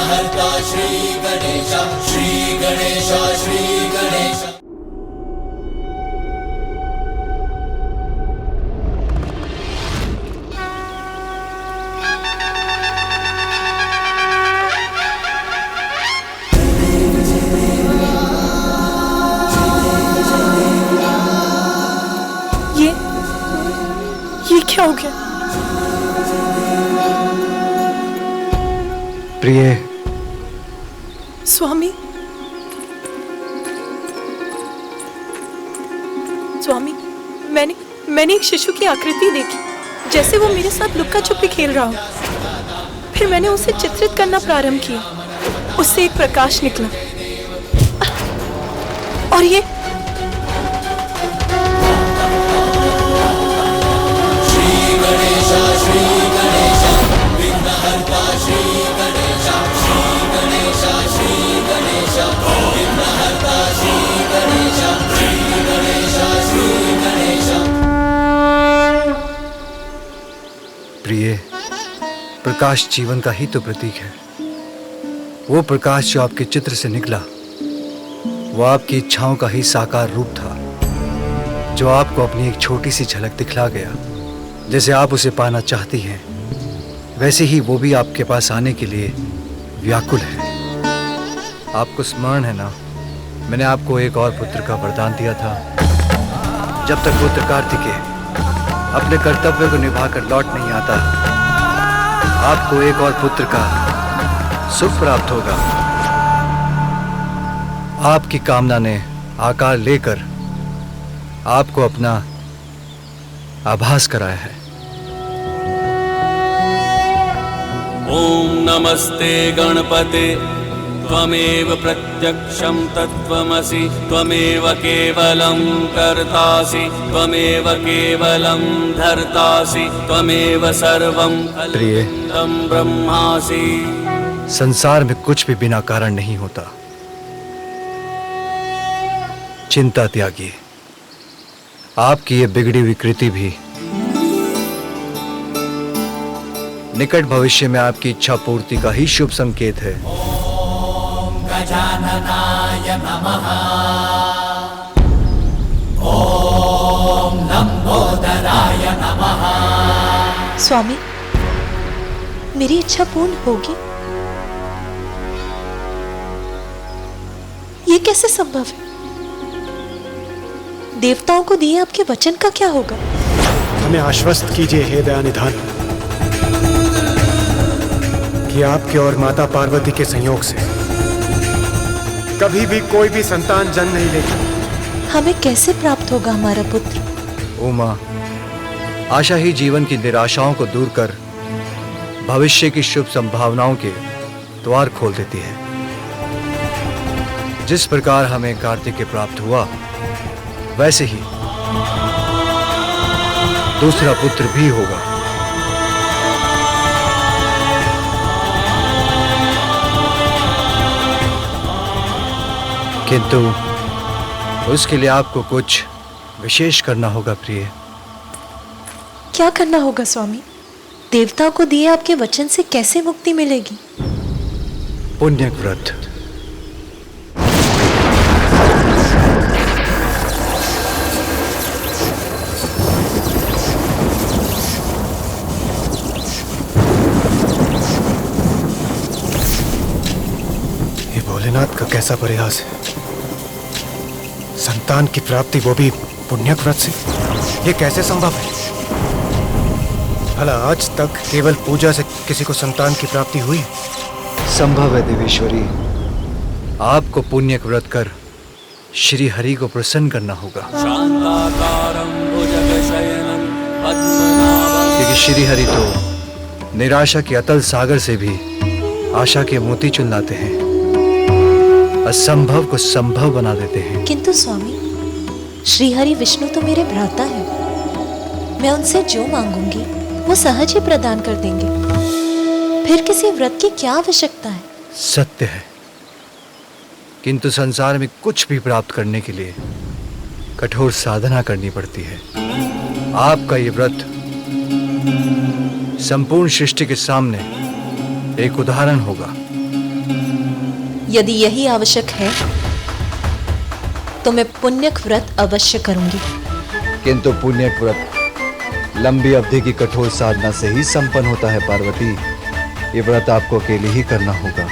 विघ्नहर्ता श्री गणेश, श्री गणेश, श्री गणेश। ये क्या हो गया? प्रिय। स्वामी, स्वामी, मैंने एक शिशु की आकृति देखी, जैसे वो मेरे साथ लुक्का छुपी खेल रहा हो। फिर मैंने उसे चित्रित करना प्रारंभ किया। उससे एक प्रकाश निकला और ये प्रिय, प्रकाश जीवन का ही तो प्रतीक है। वो प्रकाश जो आपके चित्र से निकला, वो आपकी इच्छाओं का ही साकार रूप था, जो आपको अपनी एक छोटी सी झलक दिखला गया। जैसे आप उसे पाना चाहती हैं, वैसे ही वो भी आपके पास आने के लिए व्याकुल है। आपको स्मरण है ना, मैंने आपको एक और पुत्र का वरदान दिया था। जब तक पुत्र कार्तिकेय अपने कर्तव्य को निभाकर लौट नहीं आता, आपको एक और पुत्र का सुख प्राप्त होगा। आपकी कामना ने आकार लेकर आपको अपना आभास कराया है। ओम नमस्ते गणपते, त्वमेव प्रत्यक्षं तत्त्वमसि, त्वमेव केवलं कर्तासि, त्वमेव केवलं धर्तासि, त्वमेव सर्वं खल्विदं ब्रह्मासि। संसार में कुछ भी बिना कारण नहीं होता। चिंता त्यागिए। आपकी ये बिगड़ी हुई कृति भी निकट भविष्य में आपकी इच्छा पूर्ति का ही शुभ संकेत है। ओम गजाननाय नमः, ओम लंबोदराय नमः। स्वामी, मेरी इच्छा पूर्ण होगी? ये कैसे संभव है? देवताओं को दिए आपके वचन का क्या होगा? हमें आश्वस्त कीजिए हे दयानिधान, कि आपके और माता पार्वती के संयोग से कभी भी कोई भी संतान जन्म नहीं लेगी। हमें कैसे प्राप्त होगा हमारा पुत्र? उमा, आशा ही जीवन की निराशाओं को दूर कर भविष्य की शुभ संभावनाओं के द्वार खोल देती है। जिस प्रकार हमें कार्तिकेय प्राप्त हुआ, वैसे ही दूसरा पुत्र भी होगा। किंतु उसके लिए आपको कुछ विशेष करना होगा प्रिय। क्या करना होगा स्वामी? देवताओं को दिए आपके वचन से कैसे मुक्ति मिलेगी? पुण्य व्रत। ये भोलेनाथ का कैसा प्रयास है। संतान की प्राप्ति, वो भी पुण्यक व्रत से। ये कैसे संभव है? भला आज तक केवल पूजा से किसी को संतान की प्राप्ति हुई? संभव है देवेश्वरी। आपको पुण्यक व्रत कर श्री हरि को प्रसन्न करना होगा, क्योंकि श्री हरि तो निराशा के अतल सागर से भी आशा के मोती चुन लाते हैं, असंभव को संभव बना देते हैं। किंतु स्वामी, श्रीहरि विष्णु तो मेरे भ्राता हैं। मैं उनसे जो मांगूंगी वो सहज ही प्रदान कर देंगे। फिर किसी व्रत की क्या आवश्यकता है? सत्य है, किंतु संसार में कुछ भी प्राप्त करने के लिए कठोर साधना करनी पड़ती है। आपका ये व्रत संपूर्ण सृष्टि के सामने एक उदाहरण होगा यदि यही आवश्यक है तो मैं पुण्यक व्रत अवश्य करूंगी। किंतु पुण्यक व्रत लंबी अवधि की कठोर साधना से ही संपन्न होता है पार्वती। ये व्रत आपको अकेले ही करना होगा।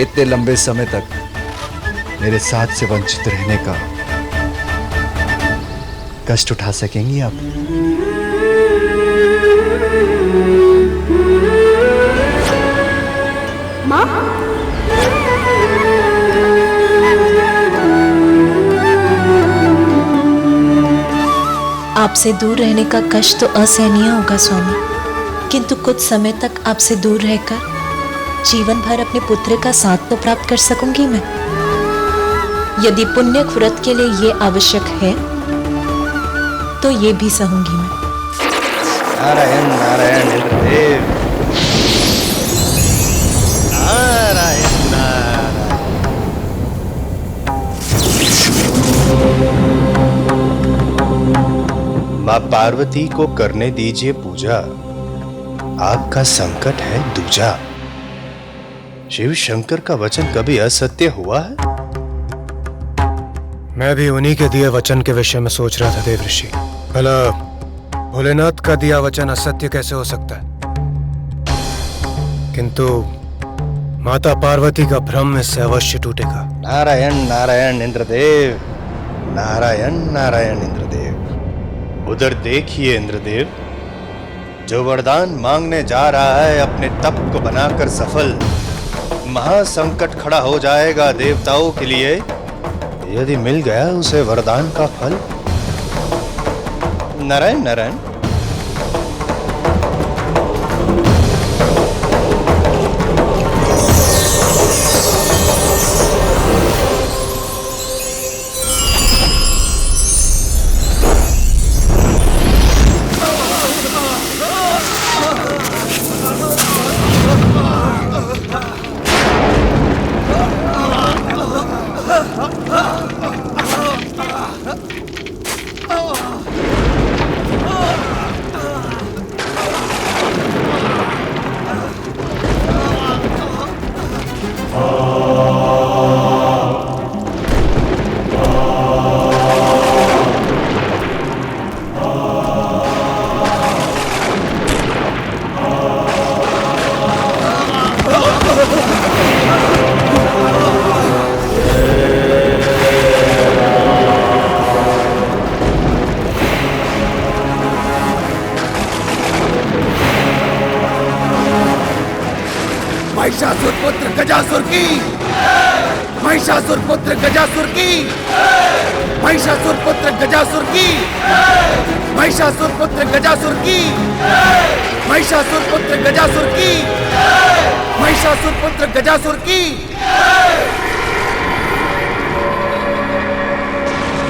इतने लंबे समय तक मेरे साथ से वंचित रहने का कष्ट उठा सकेंगी आप? माँ, आपसे दूर रहने का कष्ट तो असहनीय होगा स्वामी, किंतु कुछ समय तक आपसे दूर रहकर जीवन भर अपने पुत्र का साथ तो प्राप्त कर सकूंगी मैं। यदि पुण्यक व्रत के लिए ये आवश्यक है तो ये भी सहूंगी मैं। नारायण नारायण इंद्रदेव, नारायण नारायण। माँ पार्वती को करने दीजिए पूजा, आपका संकट है दूजा। शिव शंकर का वचन कभी असत्य हुआ है? मैं भी उन्हीं के दिए वचन के विषय में सोच रहा था देव ऋषि। भला भोलेनाथ का दिया वचन असत्य कैसे हो सकता है? किंतु माता पार्वती का भ्रम इससे अवश्य टूटेगा। नारायण नारायण इंद्रदेव, नारायण नारायण इंद्रदेव। उधर देखिए इंद्रदेव, जो वरदान मांगने जा रहा है अपने तप को बनाकर सफल, महासंकट खड़ा हो जाएगा देवताओं के लिए यदि मिल गया उसे वरदान का फल। नारायण नारायण। महिषासुर पुत्र गजासुर की, महिषासुर पुत्र गजासुर की, महिषासुर पुत्र गजासुर की, महिषासुर पुत्र गजासुर की, महिषासुर पुत्र गजासुर की, महिषासुर पुत्र गजासुर की,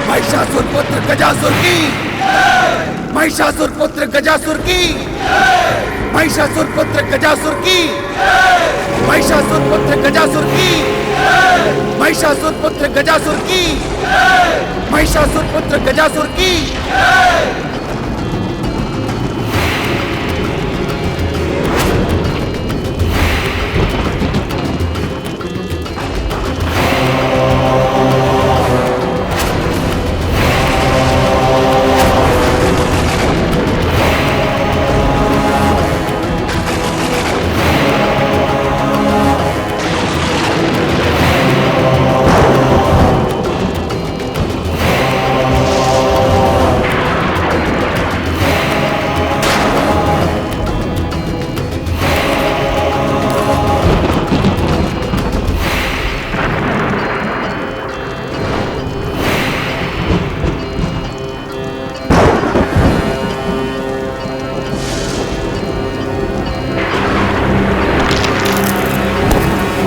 महिषासुर पुत्र गजासुर की, महिषासुर पुत्र गजासुर की, महिषासुर पुत्र गजासुर की, महिषासुर पुत्र गजासुर की, महिषासुर पुत्र गजासुर की, महिषासुर पुत्र गजासुर की।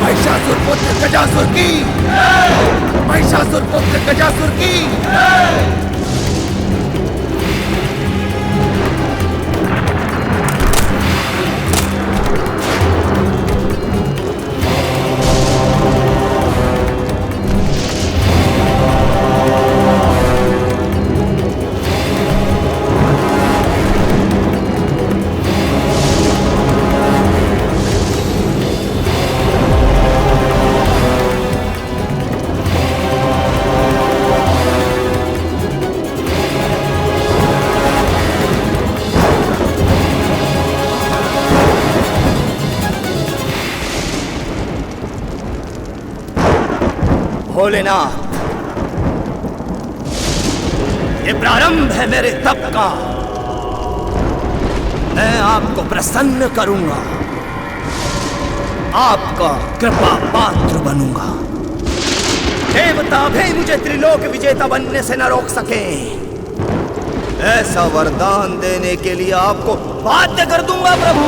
महिषासुर पुत्र गजासुर की, महिषासुर पुत्र गजासुर की। भोलेनाथ, ये प्रारंभ है मेरे तप का। मैं आपको प्रसन्न करूंगा, आपका कृपा पात्र बनूंगा। देवता भी मुझे त्रिलोक विजेता बनने से न रोक सके। ऐसा वरदान देने के लिए आपको बाध्य कर दूंगा प्रभु।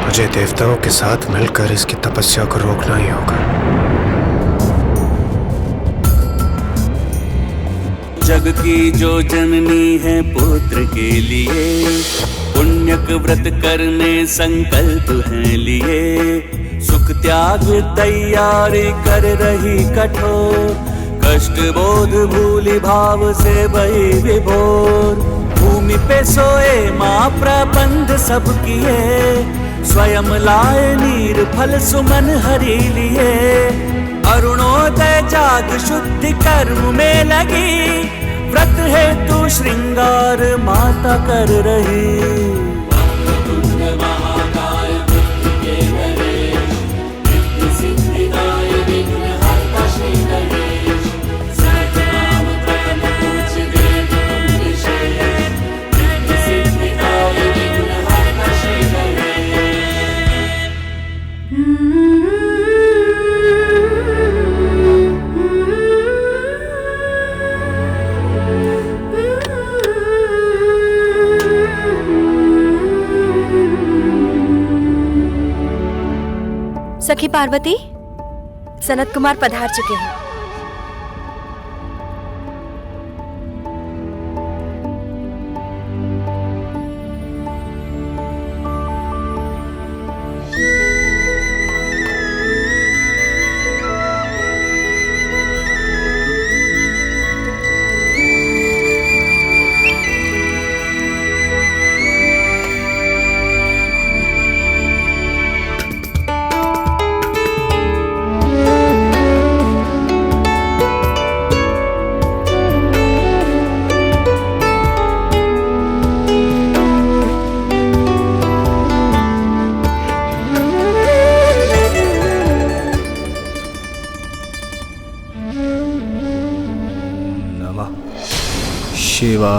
मुझे देवताओं के साथ मिलकर इसकी तपस्या को रोकना ही होगा। जग की जो जननी है पुत्र के लिए, पुण्यक व्रत करने संकल्प है लिए। सुख त्याग तैयारी कर रही कठोर, कष्ट बोध भूली भाव से बही विभोर। भूमि पे सोए माँ प्रबंध सब किए, स्वयं लाए नीर फल सुमन हरि लिए। अरुणोदय जाग शुद्धि कर्म में लगी, व्रत हेतु श्रृंगार माता कर रही। सखी पार्वती, सनत कुमार पधार चुके हैं। शिवाय।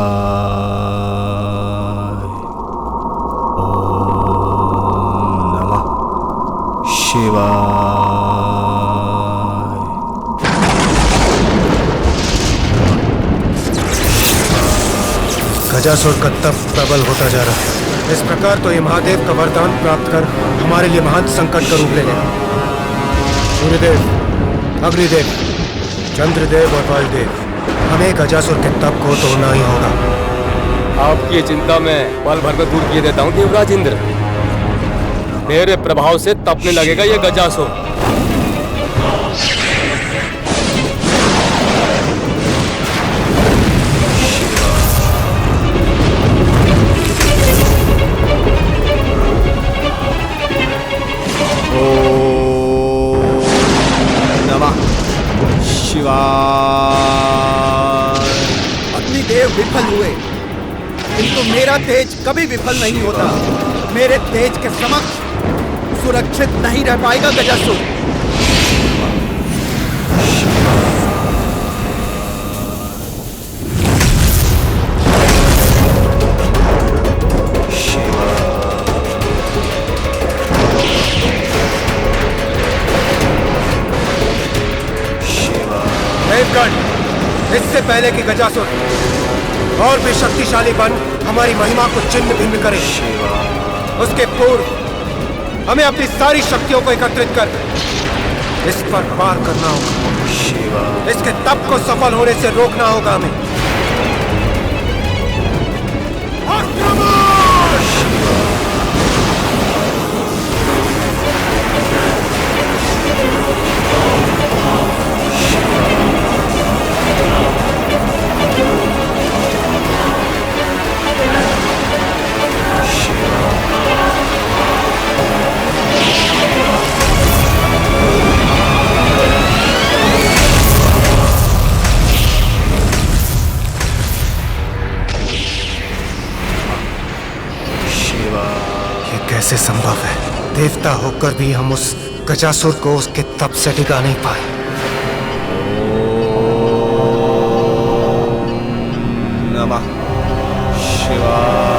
ओम नमः शिवाय। गजासुर का तप प्रबल होता जा रहा है। इस प्रकार तो ये महादेव का वरदान प्राप्त कर हमारे लिए महान संकट का रूप ले लेगा। सूर्यदेव, अग्निदेव, चंद्रदेव और वायुदेव, हमें गजासुर के तप को तोड़ना ही होगा। आपकी चिंता में पल भर में दूर किए देता हूँ देवराज इंद्र। मेरे प्रभाव से तपने लगेगा ये गजासुर। अग्निदेव विफल हुए, किंतु मेरा तेज कभी विफल नहीं होता। मेरे तेज के समक्ष सुरक्षित नहीं रह पाएगा गजासुर। इससे पहले कि गजासुर और भी शक्तिशाली बन हमारी महिमा को छिन्न भिन्न करे, उसके पूर्व हमें अपनी सारी शक्तियों को एकत्रित कर इस पर पार करना होगा। इसके तप को सफल होने से रोकना होगा हमें। देवता होकर भी हम उस गजासुर को उसके तप से टिका नहीं पाए। नमः शिवाय।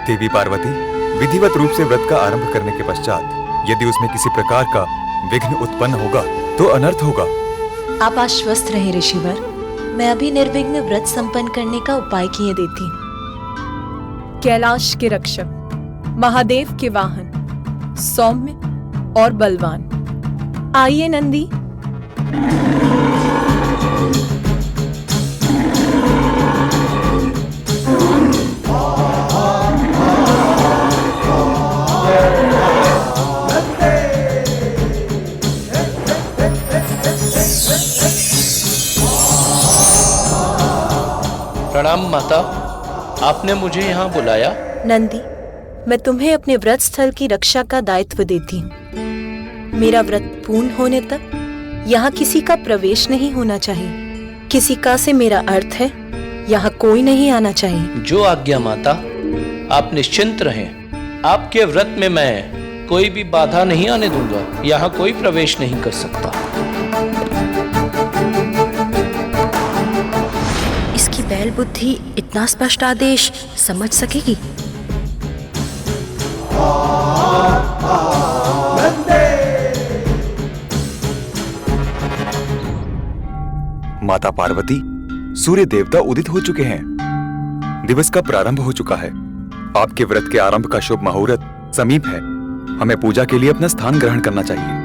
देवी पार्वती, विधिवत रूप से व्रत का आरंभ करने के पश्चात यदि उसमें किसी प्रकार का विघ्न उत्पन्न होगा तो अनर्थ होगा। आप आश्वस्त रहे ऋषिवर, मैं अभी निर्विघ्न व्रत संपन्न करने का उपाय किए देती हूँ। कैलाश के रक्षक, महादेव के वाहन, सौम्य और बलवान, आइए नंदी। प्रणाम माता, आपने मुझे यहाँ बुलाया? नंदी, मैं तुम्हें अपने व्रत स्थल की रक्षा का दायित्व देती हूँ। मेरा व्रत पूर्ण होने तक यहाँ किसी का प्रवेश नहीं होना चाहिए। किसी का से मेरा अर्थ है यहाँ कोई नहीं आना चाहिए। जो आज्ञा माता, आप निश्चिंत रहें। आपके व्रत में मैं कोई भी बाधा नहीं आने दूंगा। यहाँ कोई प्रवेश नहीं कर सकता। इसकी बैल बुद्धि इतना स्पष्ट आदेश समझ सकेगी? माता पार्वती, सूर्य देवता उदित हो चुके हैं। दिवस का प्रारंभ हो चुका है। आपके व्रत के आरंभ का शुभ मुहूर्त समीप है। हमें पूजा के लिए अपना स्थान ग्रहण करना चाहिए।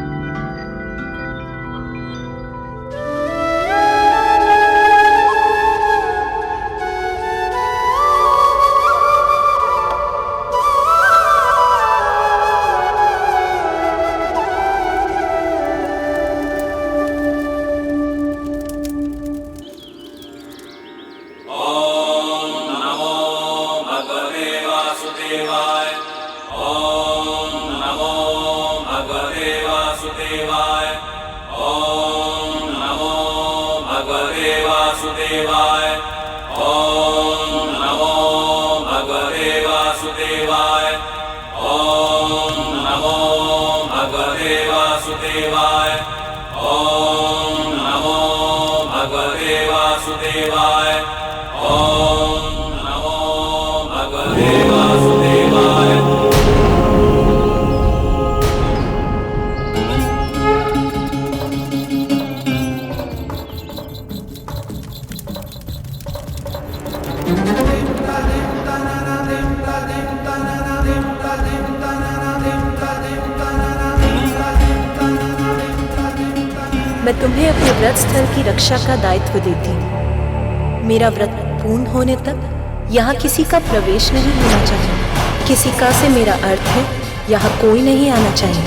मैं तुम्हें अपने व्रत स्थल की रक्षा का दायित्व देती हूँ। मेरा व्रत पूर्ण होने तक यहाँ किसी का प्रवेश नहीं होना चाहिए। किसी का से मेरा अर्थ है यहाँ कोई नहीं आना चाहिए।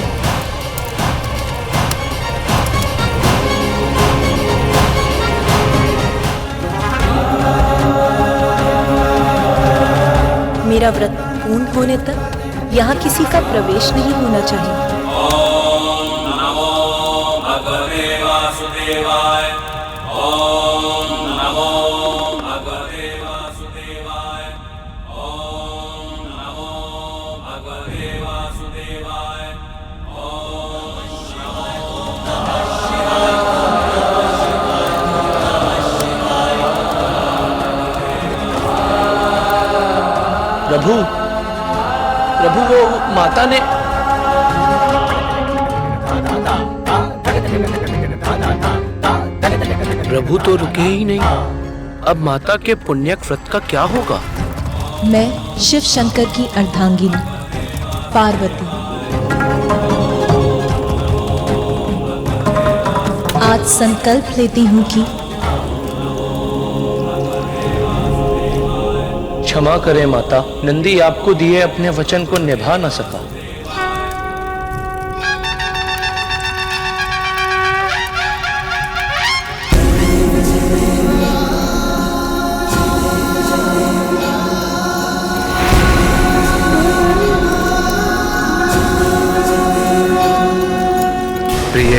मेरा व्रत पूर्ण होने तक यहाँ किसी का प्रवेश नहीं होना चाहिए। प्रभु, प्रभु वो माता ने प्रभु तो रुके ही नहीं। अब माता के पुण्यक व्रत का क्या होगा? मैं शिव शंकर की अर्धांगिनी पार्वती आज संकल्प लेती हूँ कि क्षमा करें माता, नंदी आपको दिए अपने वचन को निभा न सका। प्रिय,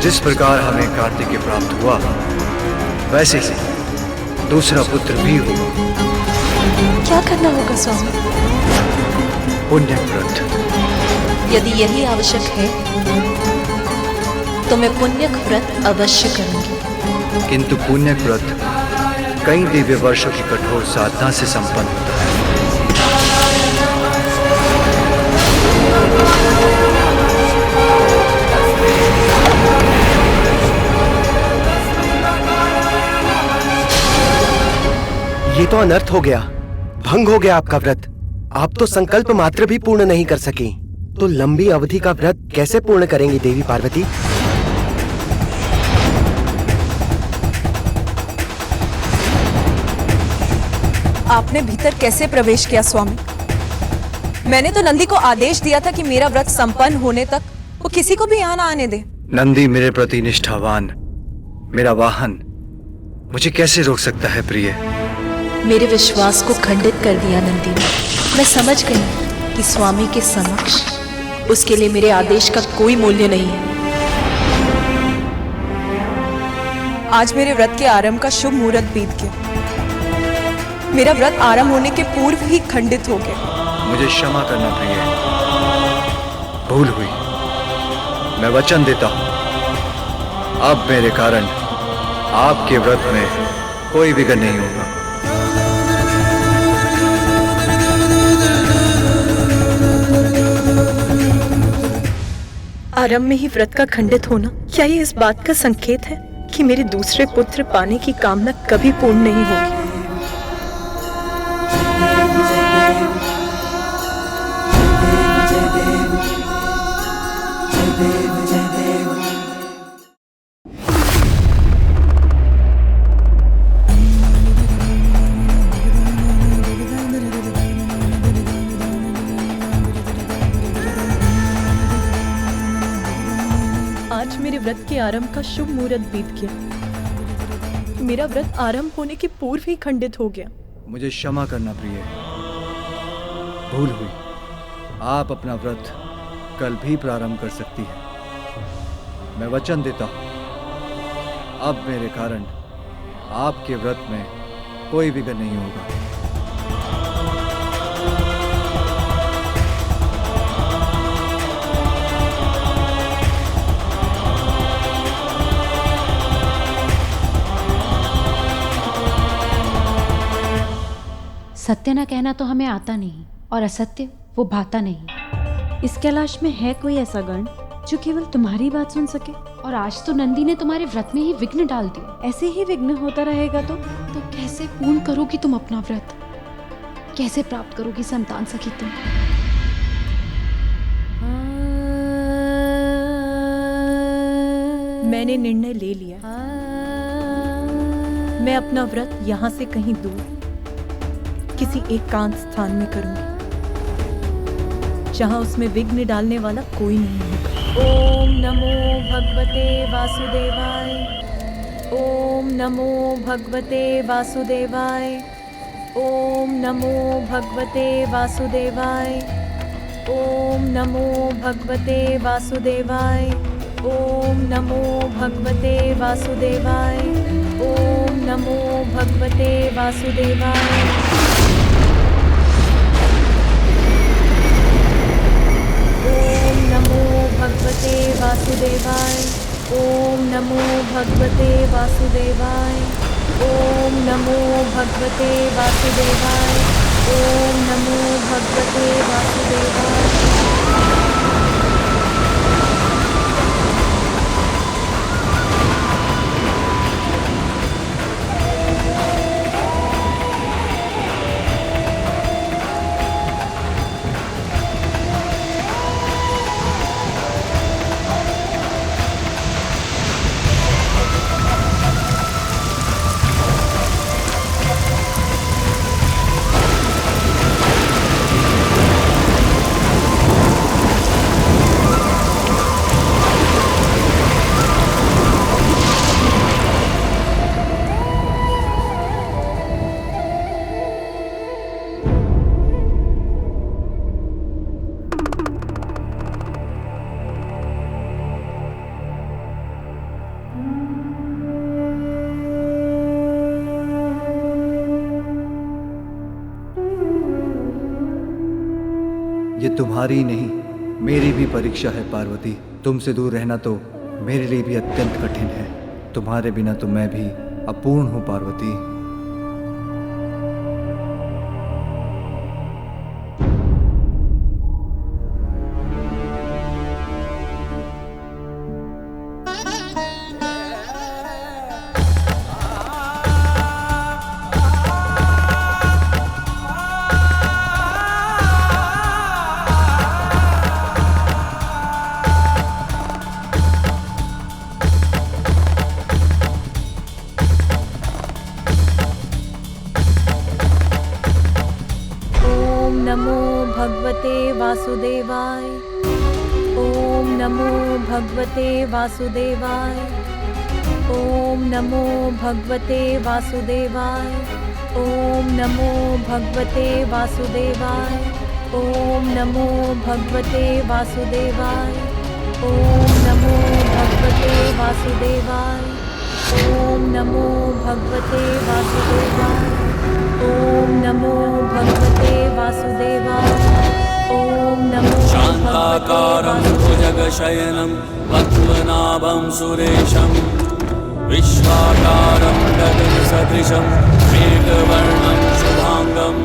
जिस प्रकार हमें कार्तिकेय प्राप्त हुआ वैसे ही दूसरा पुत्र भी होगा। क्या करना होगा स्वामी? पुण्य व्रत। यदि यही आवश्यक है तो मैं पुण्यक व्रत अवश्य करूंगी। किंतु पुण्यक व्रत कई दिव्य वर्षों की कठोर साधना से संपन्न होता है। ये तो अनर्थ हो गया, भंग हो गया आपका व्रत। आप तो संकल्प मात्र भी पूर्ण नहीं कर सके, तो लंबी अवधि का व्रत कैसे पूर्ण करेंगी देवी पार्वती? आपने भीतर कैसे प्रवेश किया स्वामी? मैंने तो नंदी को आदेश दिया था कि मेरा व्रत संपन्न होने तक वो किसी को भी यहाँ ना आने दे। नंदी मेरे प्रति निष्ठावान, मेरा वाहन, मुझे कैसे रोक सकता है प्रिय? मेरे विश्वास को खंडित कर दिया नंदी ने। मैं समझ गई कि स्वामी के समक्ष उसके लिए मेरे आदेश का कोई मूल्य नहीं है। आज मेरे व्रत के आरंभ का शुभ मुहूर्त बीत गया। मेरा व्रत आरंभ होने के पूर्व ही खंडित हो गया। मुझे क्षमा करना प्रिय, भूल हुई। मैं वचन देता हूं अब मेरे कारण आपके व्रत में कोई विघ्न नहीं होगा। आरंभ में ही व्रत का खंडित होना, क्या ये इस बात का संकेत है कि मेरे दूसरे पुत्र पाने की कामना कभी पूर्ण नहीं होगी? आज मेरे व्रत के आरंभ का शुभ मुहूर्त बीत गया। मेरा व्रत आरंभ होने के पूर्व ही खंडित हो गया। मुझे क्षमा करना प्रिय, भूल हुई। आप अपना व्रत कल भी प्रारंभ कर सकती हैं। मैं वचन देता हूं अब मेरे कारण आपके व्रत में कोई विघ्न नहीं होगा। सत्य न कहना तो हमें आता नहीं, और असत्य वो भाता नहीं। इस कैलाश में है कोई ऐसा गण जो केवल तुम्हारी बात सुन सके? और आज तो नंदी ने तुम्हारे व्रत में ही विघ्न डाल दिया। ऐसे ही विघ्न होता रहेगा तो कैसे पूर्ण करोगी तुम अपना व्रत? कैसे प्राप्त करोगी संतान सखी तुम? मैंने निर्णय ले लिया। मैं अपना व्रत यहाँ से कहीं दूर किसी एकांत स्थान में करूंगी, जहां उसमें विघ्न डालने वाला कोई नहीं होगा। ओम नमो भगवते वासुदेवाय। ओम नमो भगवते वासुदेवाय। ओम नमो भगवते वासुदेवाय। ओम नमो भगवते वासुदेवाय। ओम नमो भगवते वासुदेवाय। ओम नमो भगवते वासुदेवाय। ओम नमो भगवते वासुदेवाय। ओम नमो भगवते वासुदेवाय। ओम नमो भगवते वासुदेवाय। ओम नमो भगवते वासुदेवाय। ये तुम्हारी नहीं मेरी भी परीक्षा है पार्वती। तुमसे दूर रहना तो मेरे लिए भी अत्यंत कठिन है। तुम्हारे बिना तो मैं भी अपूर्ण हूँ पार्वती। वासुदेवाय। ओम नमो भगवते वासुदेवाय। ओम नमो भगवते वासुदेवाय। ओम नमो भगवते वासुदेवाय। ओम नमो भगवते वासुदेवाय। ओम नमो भगवते वासुदेवाय। ओम नमो भगवते वासुदेवाय। ओम नमो भगवते वासुदेवाय। ओम नमो शान्ताकारं भुजगशयनं पद्मनाभं सुरेशं विश्वाकारं गगनसदृशं मेघवर्णं शुभांगं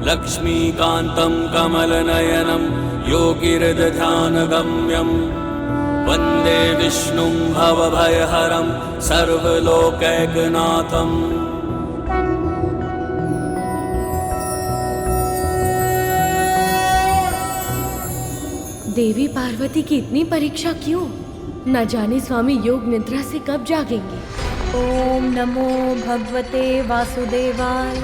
लक्ष्मीकान्तं कमलनयनं योगिहृदध्यानगम्यं वन्दे विष्णुं भवभयहरं सर्वलोकैकनाथम्। देवी पार्वती की इतनी परीक्षा क्यों? न जाने स्वामी योग निद्रा से कब जागेंगे। ओम नमो भगवते वासुदेवाय।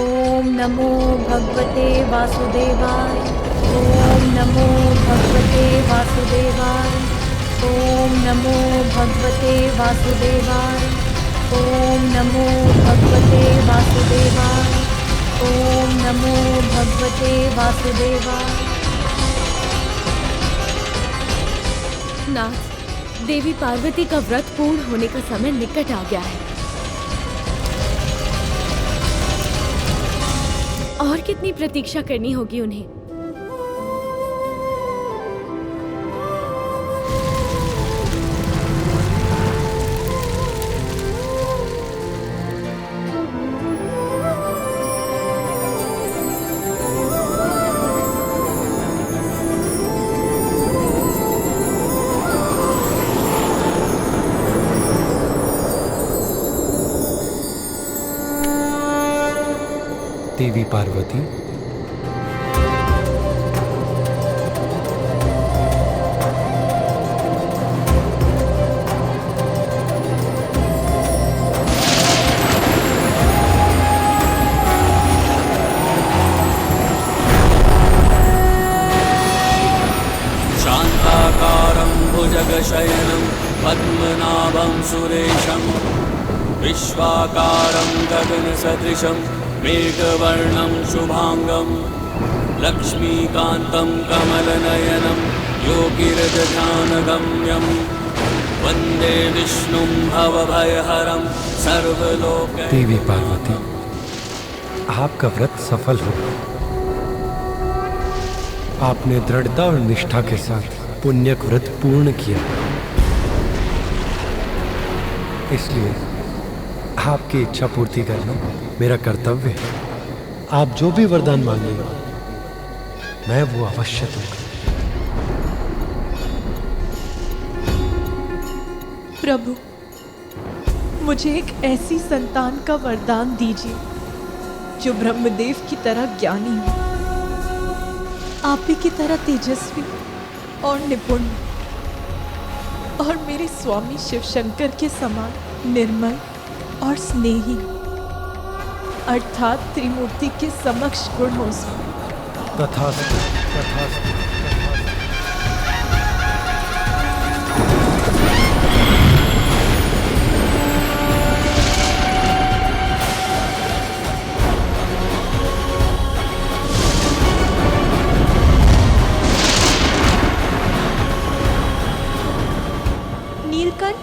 ओम नमो भगवते वासुदेवाय। ओम नमो भगवते वासुदेवाय। ओम नमो भगवते वासुदेवाय। ओम नमो भगवते वासुदेवाय। ओम नमो भगवते वासुदेवाय। नाथ, देवी पार्वती का व्रत पूर्ण होने का समय निकट आ गया है। और कितनी प्रतीक्षा करनी होगी उन्हें? देवी पार्वती, शान्ताकारं भुजगशयनं पद्मनाभं सुरेशं विश्वाकारं गगनसदृशं मेघवर्णं शुभांगं लक्ष्मीकान्तं कमलनयनं योगिहृदध्यानगम्यं वन्दे विष्णुं भवभयहरं सर्वलोकै। देवी पार्वती, आपका व्रत सफल हो। आपने दृढ़ता और निष्ठा के साथ पुण्यक व्रत पूर्ण किया, इसलिए आपकी इच्छा पूर्ति करना मेरा कर्तव्य है। आप जो भी वरदान मांगेंगे मैं वो अवश्य दूंगा। प्रभु, मुझे एक ऐसी संतान का वरदान दीजिए जो ब्रह्मदेव की तरह ज्ञानी हो, आप ही की तरह तेजस्वी और निपुण, और मेरे स्वामी शिव शंकर के समान निर्मल और स्नेही, अर्थात त्रिमूर्ति के समक्ष गुण हो। तथास्तु, तथास्तु। नीलकंठ,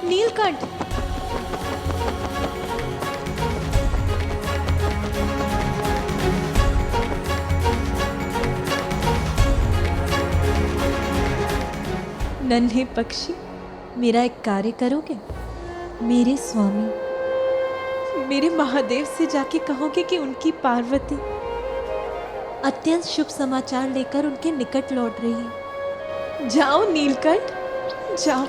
नीलकंठ, नन्हे पक्षी, मेरा एक कार्य करोगे? मेरे स्वामी, मेरे महादेव से जाके कहोगे कि उनकी पार्वती अत्यंत शुभ समाचार लेकर उनके निकट लौट रही है। जाओ नीलकंठ, जाओ।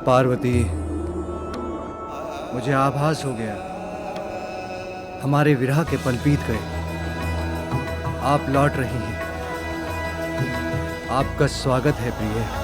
पार्वती, मुझे आभास हो गया, हमारे विरह के पल बीत गए। आप लौट रही हैं। आपका स्वागत है प्रिय।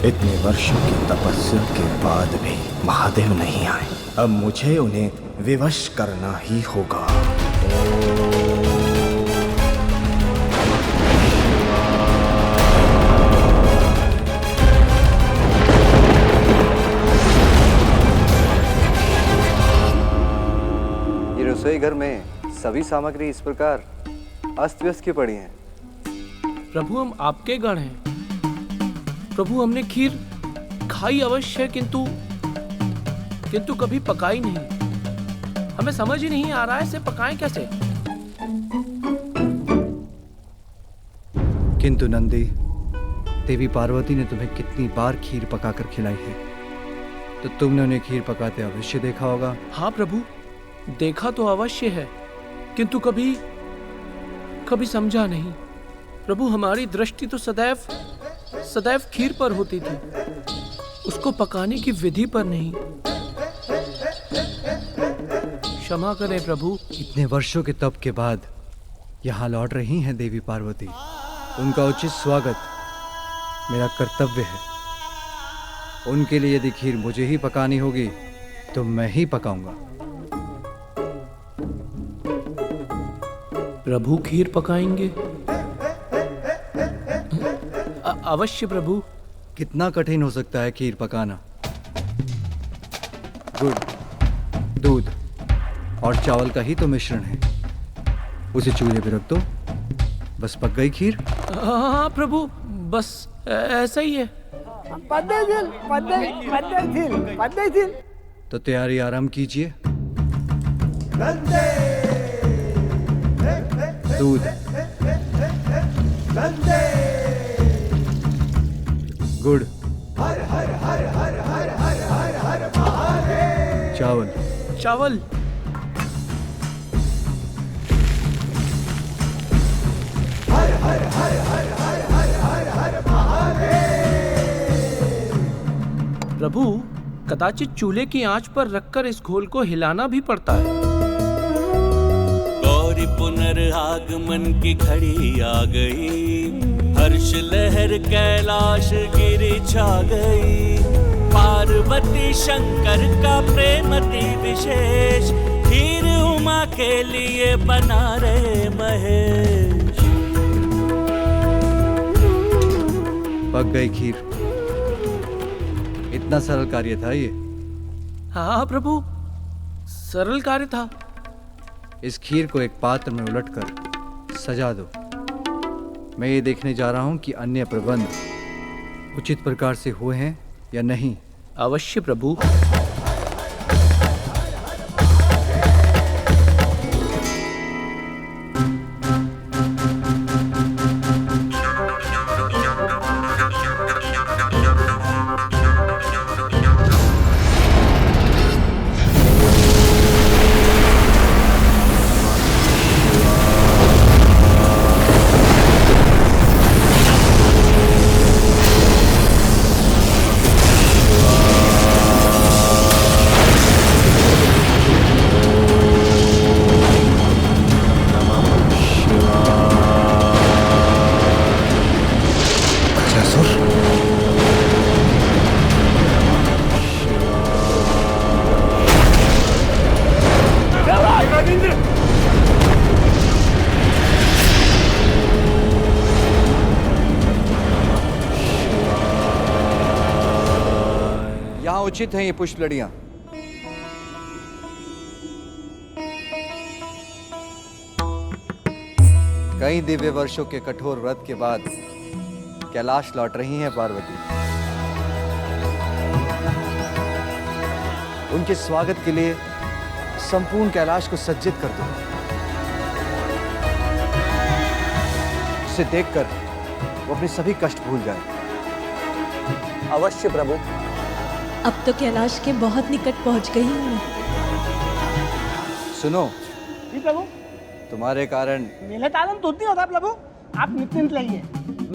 इतने वर्षों की तपस्या के बाद भी महादेव नहीं आए। अब मुझे उन्हें विवश करना ही होगा। ये रसोई घर में सभी सामग्री इस प्रकार अस्त व्यस्त क्यों पड़ी हैं? प्रभु, हम आपके गण हैं। प्रभु, हमने खीर खाई अवश्य है, किंतु कभी पकाई नहीं। हमें समझ ही नहीं आ रहा है इसे पकाएं कैसे। किंतु नंदी, देवी पार्वती ने तुम्हें कितनी बार खीर पकाकर खिलाई है, तो तुमने उन्हें खीर पकाते अवश्य देखा होगा। हाँ प्रभु, देखा तो अवश्य है, किंतु कभी समझा नहीं। प्रभु, हमारी दृष्टि तो सदैव खीर पर होती थी, उसको पकाने की विधि पर नहीं। क्षमा करें प्रभु। इतने वर्षों के तप के बाद यहाँ लौट रही हैं देवी पार्वती। उनका उचित स्वागत मेरा कर्तव्य है। उनके लिए यदि खीर मुझे ही पकानी होगी तो मैं ही पकाऊंगा। प्रभु खीर पकाएंगे? अवश्य प्रभु। कितना कठिन हो सकता है खीर पकाना? गुड़, दूध और चावल का ही तो मिश्रण है। उसे चूल्हे पे रख दो, बस पक गई खीर। हाँ प्रभु, बस ऐसा ही है। तो तैयारी आराम कीजिए। दूध, गुड़, चावल, प्रभु, कदाचित चूल्हे की आंच पर रखकर इस घोल को हिलाना भी पड़ता है। गौरी पुनर्आगमन की घड़ी आ गई, हर्ष लहर कैलाश गिरी छा गई। पार्वती शंकर का प्रेम अति विशेष, खीर उमा के लिए बना रहे महेश। पक गई खीर। इतना सरल कार्य था ये? हाँ प्रभु, सरल कार्य था। इस खीर को एक पात्र में उलटकर सजा दो। मैं ये देखने जा रहा हूं कि अन्य प्रबंध उचित प्रकार से हुए हैं या नहीं। अवश्य प्रभु। उचित हैं ये पुष्प लड़ियां। कई दिव्य वर्षों के कठोर व्रत के बाद कैलाश लौट रही हैं पार्वती। उनके स्वागत के लिए संपूर्ण कैलाश को सज्जित कर दो। उसे देखकर वो अपने सभी कष्ट भूल जाए। अवश्य प्रभु। अब तो कैलाश के बहुत निकट पहुंच गई हूँ। सुनो जी प्रभु। तुम्हारे कारण मेले तालन तो नहीं होता प्रभु। आप निश्चिंत रहिए,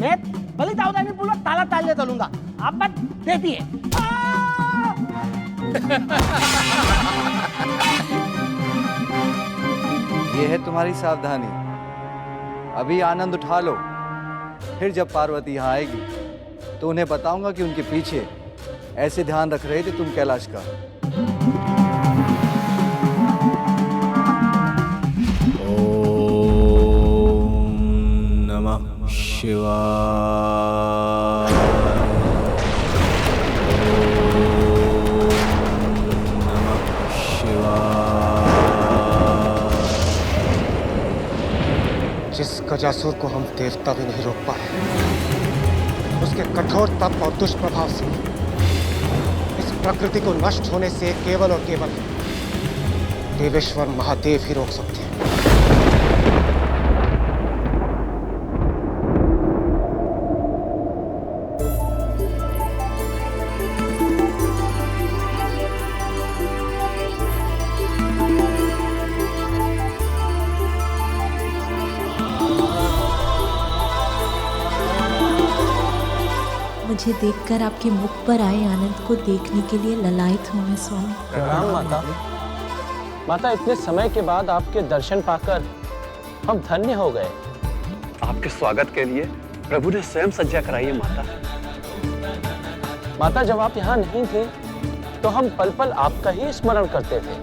मैं भले सावधानी पूर्वक ताला तालने चलूंगा, आप बस देखिए। ये है तुम्हारी सावधानी, अभी आनंद उठा लो। फिर जब पार्वती यहाँ आएगी तो उन्हें बताऊंगा कि उनके पीछे ऐसे ध्यान रख रहे थे तुम कैलाश का। नमः शिवाय। नमः शिवाय। जिस गजासुर को हम देवता भी नहीं रोक पाए, उसके कठोर तप और दुष्प्रभाव से इस प्रकृति को नष्ट होने से केवल और केवल देवेश्वर महादेव ही रोक सकते हैं। मुझे देखकर आपके मुख पर आए आनंद को देखने के लिए ललायत हूँ मैं स्वामी। प्रणाम माता। माता, इतने समय के बाद आपके दर्शन पाकर हम धन्य हो गए। आपके स्वागत के लिए प्रभु ने स्वयं सज्जा कराई है माता। माता, जब आप यहाँ नहीं थे तो हम पल पल आपका ही स्मरण करते थे।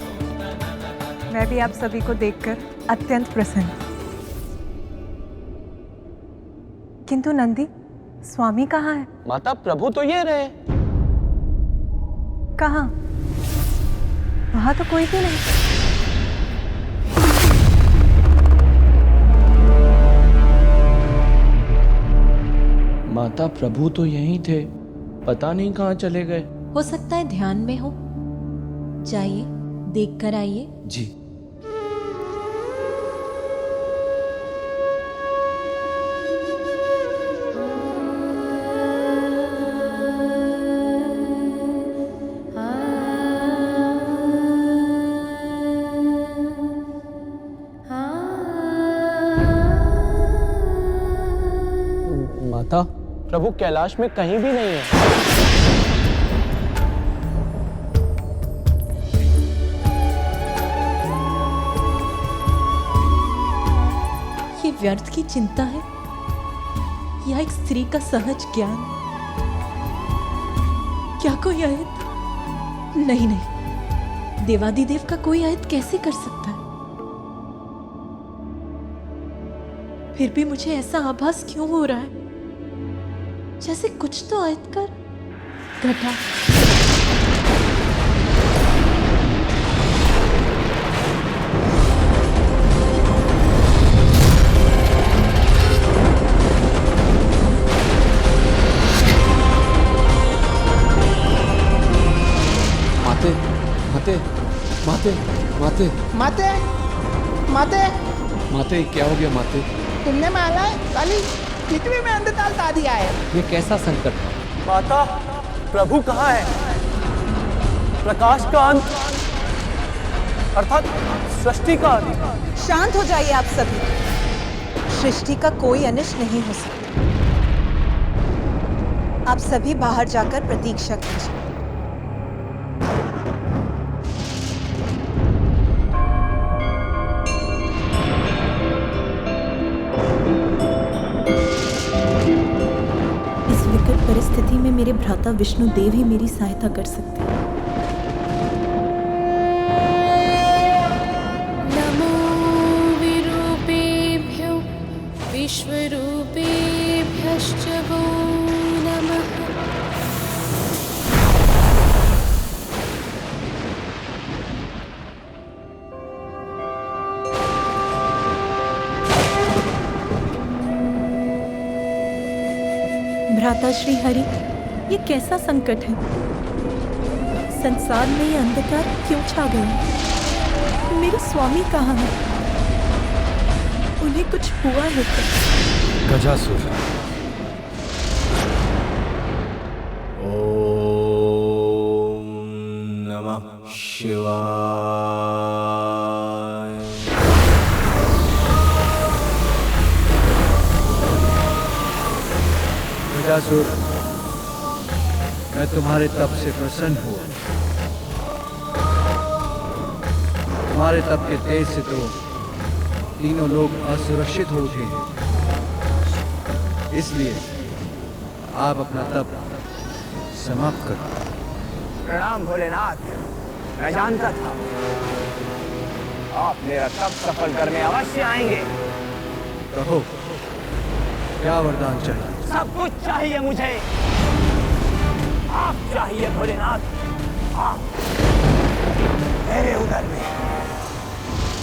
मैं भी आप सभी को देखकर अत्यंत प्रसन्न। किंतु नंदी, स्वामी कहाँ है? माता, प्रभु तो ये रहे। कहाँ? वहां तो कोई भी नहीं। माता, प्रभु तो यहीं थे, पता नहीं कहाँ चले गए। हो सकता है ध्यान में हो। जाइए, देख कर आइए। जी। माता, प्रभु कैलाश में कहीं भी नहीं है। ये व्यर्थ की चिंता है या एक स्त्री का सहज ज्ञान? क्या कोई आयत? नहीं नहीं, देवादिदेव का कोई आयत कैसे कर सकता है? फिर भी मुझे ऐसा आभास क्यों हो रहा है जैसे कुछ तो आयत कर घटा। माते, माते, माते, माते, माते, माते, माते, क्या हो गया माते? तुमने माला काली पृथ्वी में अंधकाल ला दिया है। ये कैसा संकट? माता, प्रभु कहाँ है? प्रकाश का अंत, अर्थात सृष्टि का अंत। शांत हो जाइए आप सभी। सृष्टि का कोई अनिष्ट नहीं हो सकता। आप सभी बाहर जाकर प्रतीक्षा कीजिए। परिस्थिति में मेरे भ्राता विष्णु देव ही मेरी सहायता कर सकते हैं। नमो विरूपेभ्यो विश्वरूपेभ्यश्च वो नमः। भ्राता श्री हरि, ये कैसा संकट है? संसार में ये अंधकार क्यों छा गया? मेरे स्वामी कहाँ हैं? उन्हें कुछ हुआ है क्या? गजासुर। ओम नमः शिवाय। गजासुर, मैं तुम्हारे तप से प्रसन्न हुआ। तुम्हारे तप के तेज से तो तीनों लोग असुरक्षित हो उठे हैं। इसलिए आप अपना तप समाप्त करो। प्रणाम भोलेनाथ। मैं जानता था आप मेरा तप सफल करने अवश्य आएंगे। कहो, क्या वरदान चाहिए? सब कुछ चाहिए मुझे। आप चाहिए भोलेनाथ। आप मेरे उदर में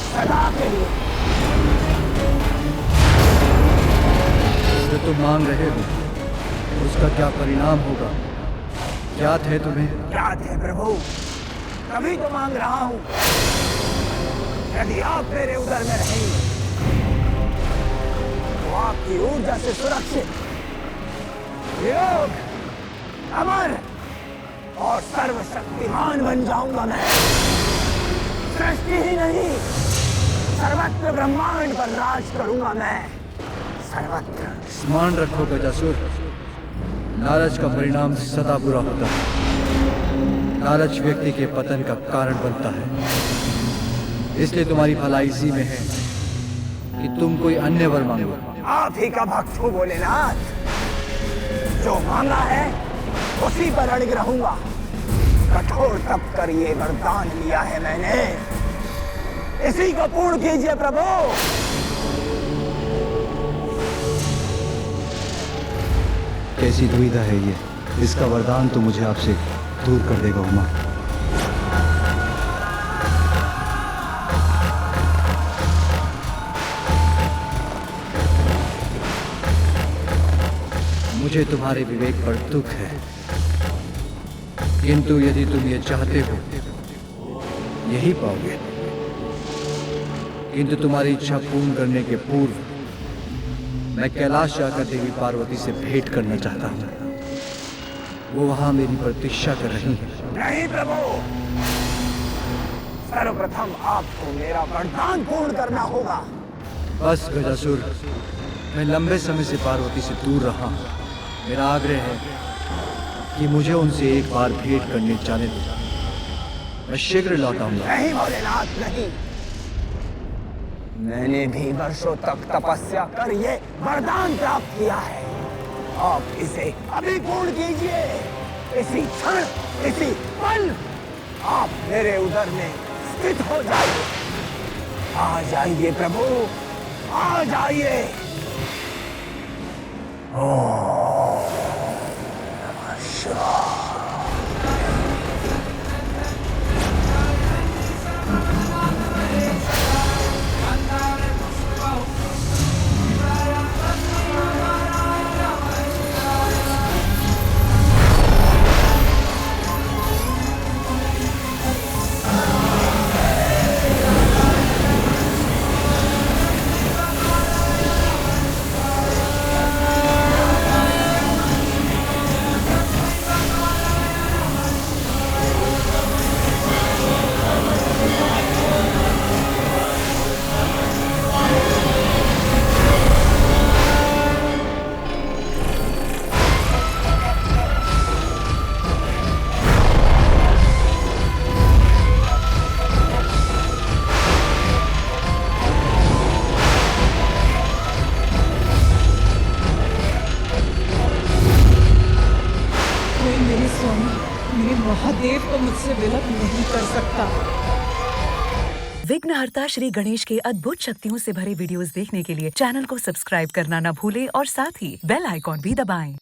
सदा के लिए। जो तुम मांग रहे हो उसका क्या परिणाम होगा? ज्ञात है तुम्हें? ज्ञात है प्रभु, तभी तो मांग रहा हूँ। यदि आप मेरे उदर में रहेंगे तो आपकी ऊर्जा से सुरक्षित, योग, अमर और सर्वशक्तिमान बन जाऊंगा मैं। सृष्टि ही नहीं, सर्वत्र ब्रह्मांड पर राज करूंगा मैं। सर्वत्र। स्मरण रखो गजासुर, लालच का परिणाम सदा बुरा होता है। लालच व्यक्ति के पतन का कारण बनता है। इसलिए तुम्हारी भलाई इसी में है कि तुम कोई अन्य वर मांगो। आप ही का भक्त हूँ भोलेनाथ। जो मांगा है उसी पर अड़िग रहूंगा। कठोर तप कर ये वरदान लिया है मैंने, इसी को पूर्ण कीजिए प्रभु। कैसी दुविधा है ये? इसका वरदान तो मुझे आपसे दूर कर देगा उमा। मुझे तुम्हारे विवेक पर दुख है, किंतु यदि तुम ये चाहते हो यही पाओगे। किंतु तुम्हारी इच्छा पूर्ण करने के पूर्व मैं कैलाश जाकर देवी पार्वती से भेंट करना चाहता हूँ। वो वहां मेरी प्रतीक्षा कर रही है। नहीं प्रभु, सर्वप्रथम आपको मेरा वरदान पूर्ण करना होगा। बस गजासुर, मैं लंबे समय से पार्वती से दूर रहा हूँ। मेरा आग्रह है कि मुझे उनसे एक बार भेंट करने जाने दो। मैं शीघ्र लौट आऊंगा। नहीं भोलेनाथ नहीं, मैंने भी वर्षों तक तपस्या कर ये वरदान प्राप्त किया है। आप इसे अभी पूर्ण कीजिए। इसी क्षण, इसी पल आप मेरे उदर में स्थित हो जाइए। आ जाइए प्रभु, आ जाइए। ओम नमः शिवाय। महादेव को मुझसे विलप नहीं कर सकता। विघ्नहर्ता श्री गणेश के अद्भुत शक्तियों से भरे वीडियोस देखने के लिए चैनल को सब्सक्राइब करना न भूलें और साथ ही बेल आइकॉन भी दबाएं।